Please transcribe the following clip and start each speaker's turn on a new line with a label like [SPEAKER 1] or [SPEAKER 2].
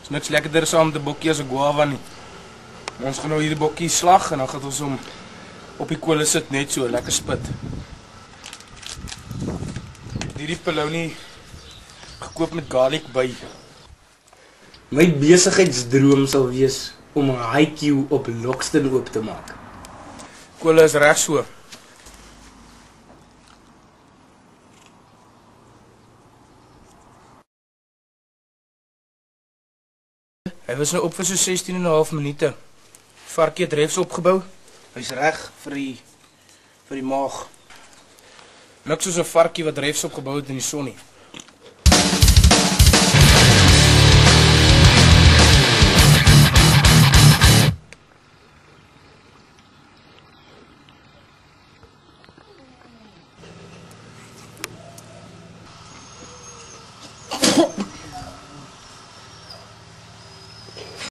[SPEAKER 1] Is niks lekkerder saam met 'n bokkie as 'n guava nie. Maar ons gaan nou hierdie bokkie slag en dan gaan ons hom op die kolle sit net so, lekker spit. Hierdie polony gekoop met garlic by.
[SPEAKER 2] My besigheidsdroom sal wees om 'n HiQ op Lockston oop te maak.
[SPEAKER 1] Kolle is reg so. Hy was nou op vir so 16 en 'n half minute. Varkie het refs opgebou. Hy's reg vir die maag. Niks soos 'n varkie wat refs opgebou het in die son nie.